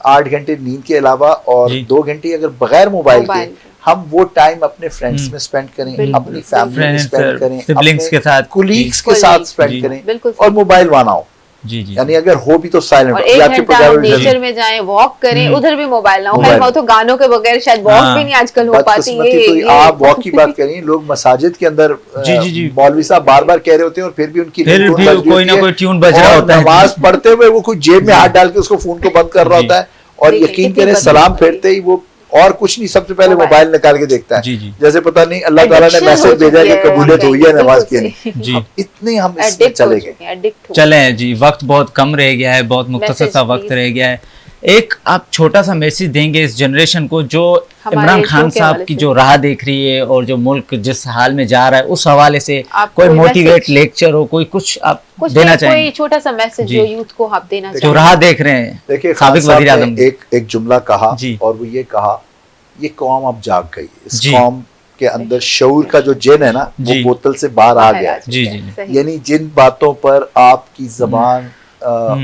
8 घंटे नींद के अलावा और 2 घंटे अगर बगैर मोबाइल के हम वो टाइम अपने फ्रेंड्स में स्पेंड करें, अपनी फैमिली में स्पेंड करें, सिबलिंग्स के साथ, कुलीग्स के साथ स्पेंड करें और मोबाइल वाना हो। जी जी, यानी अगर हो भी तो साइलेंट, और 1 घंटा नेचर में जाएं, वॉक करें, उधर भी मोबाइल ना हो। खैर वो तो गानों के बगैर शायद वॉक भी नहीं आजकल हो पाती है। तो आप वॉक की बात करें, लोग मसाजिद के अंदर मौलवी साहब बार बार कह रहे होते हैं और फिर भी उनकी कोई ना कोई ट्यून बज रहा होता है। नमाज पढ़ते हुए वो कुछ जेब में हाथ डाल के उसको फोन को बंद कर रहा होता है और यकीन करें सलाम फेरते ही वो और कुछ नहीं, सबसे पहले मोबाइल निकाल के देखता है। जैसे पता नहीं अल्लाह ताला ने मैसेज भेजा कि कबूलियत हुई है नमाज की नहीं। इतने हम इसमें चले गए, चले जी। वक्त बहुत कम रह गया है, बहुत मुख्तसर सा वक्त रह गया है। एक आप छोटा सा मैसेज देंगे इस जनरेशन को जो इमरान खान साहब की जो राह देख रही है और जो मुल्क जिस हाल में जा रहा है, उस हवाले से कोई मोटिवेट लेक्चर हो, कोई कुछ आप देना चाहेंगे? कोई छोटा सा मैसेज जो यूथ को आप देना जो राह देख रहे हैं। देखिए साबिक वज़ीर आज़म ने एक जुमला कहा और वो ये कहा, ये कौम अब जाग गई, इस कौम के अंदर शऊर का जो जिन है ना वो बोतल से बाहर आ गया है। यानी जिन बातों पर आपकी जबान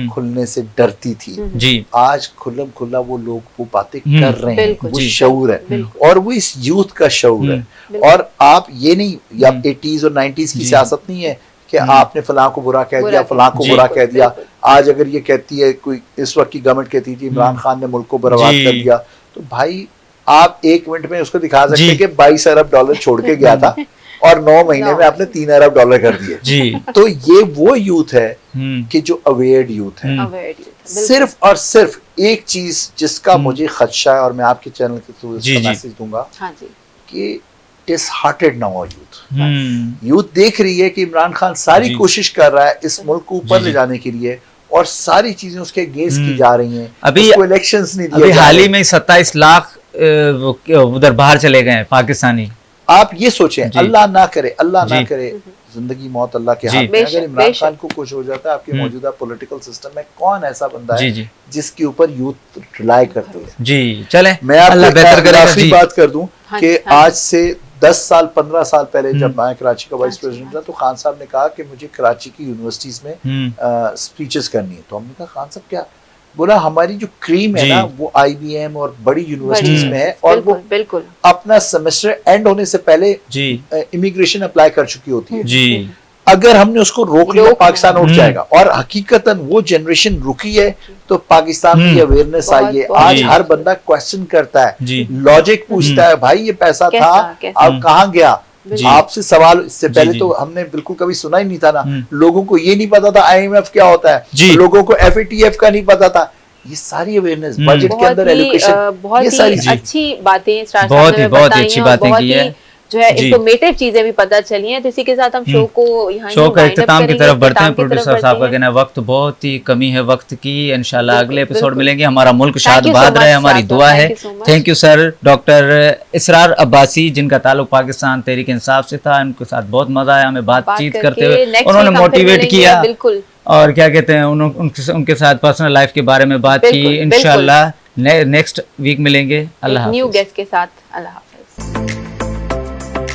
खुलने से डरती थी, आज खुल्लम खुल्ला वो लोग वो बातें कर रहे हैं। वो शऊर है और वो इस यूथ का शऊर है। और आप ये नहीं, या 80s और 90s की सियासत नहीं है कि आपने फलां को बुरा कह दिया, फलां को बुरा कह दिया। आज अगर ये कहती है कोई, इस वक्त की गवर्नमेंट कहती थी इमरान खान ने मुल्क को बर्बाद कर दिया, तो भाई आप 1 मिनट में उसको दिखा सकते हैं कि 22 अरब डॉलर छोड़ के गया था और 9 महीने में आपने 3 अरब डॉलर कर दिए जी। तो ये वो यूथ है कि जो अवेयर्ड यूथ है। सिर्फ और सिर्फ एक चीज जिसका मुझे खदशा है और मैं आपके चैनल के थ्रू इसका मैसेज दूंगा कि डिसहार्टेड ना हो यूथ। यूथ देख रही है कि इमरान खान सारी कोशिश कर रहा है इस मुल्क को ऊपर ले जाने के लिए और सारी चीजें उसके अगेंस्ट की जा रही हैं। अभी इलेक्शंस नहीं दिए, हाल ही में 27 लाख उधर बाहर चले गए पाकिस्तानी। आप ये सोचें, अल्लाह ना करे, अल्लाह ना करे, जिंदगी मौत अल्लाह के हाथ में। अगर इमरान खान को कुछ हो जाता है आपके मौजूदा पॉलिटिकल सिस्टम में, कौन ऐसा बंदा है जिसके ऊपर यूथ रिलाई करते हैं? जी चले, मैं आपको बात कर दूं कि आज से 10 साल 15 साल पहले जब मैं कराची का वाइस प्रेसिडेंट था तो खान साहब ने कहा कि मुझे कराची की यूनिवर्सिटीज में स्पीचेस करनी है। तो हमने कहा खान साहब क्या? बोला हमारी जो क्रीम है ना वो IBM और बड़ी यूनिवर्सिटीज में है और वो बिल्कुल अपना सेमेस्टर एंड होने से पहले इमिग्रेशन अप्लाई कर चुकी होती है जी। अगर हमने उसको रोक लिया पाकिस्तान उठ जाएगा। और हकीकतन वो जनरेशन रुकी है तो पाकिस्तान की अवेयरनेस आई है। आज हर बंदा क्वेश्चन करता है, लॉजिक पूछता है, भाई ये पैसा था अब कहाँ गया? आपसे सवाल, इससे पहले तो हमने बिल्कुल कभी सुना ही नहीं था ना। लोगों को ये नहीं पता था IMF क्या होता है, लोगों को FATF का नहीं पता था। ये सारी अवेयरनेस बजट के अंदर, एजुकेशन, बहुत ही अच्छी बातें, बहुत ही अच्छी बातें की है, जो है इंफॉर्मेटिव चीजें भी पता चली हैं। तो इसी के साथ हम शो को यहाँ शो का इख्तिताम की तरफ बढ़ते हैं। प्रोड्यूसर साहब का कहना है वक्त बहुत ही कमी है वक्त की। इंशाल्लाह अगले एपिसोड मिलेंगे। हमारा मुल्क शाद रहे, हमारी दुआ है। Thank you sir. डॉक्टर इसरार अब्बासी जिनका ताल्लुक पाकिस्तान तहरीक इंसाफ से था, उनके साथ बहुत मजा आया हमें बातचीत करते हुए। उन्होंने मोटिवेट किया और क्या कहते हैं उनके साथ पर्सनल लाइफ के बारे में बात की। इंशाल्लाह नेक्स्ट वीक मिलेंगे। अल्लाह हाफ़िज़। न्यू गेस्ट के साथ। अल्लाह हाफ़िज़।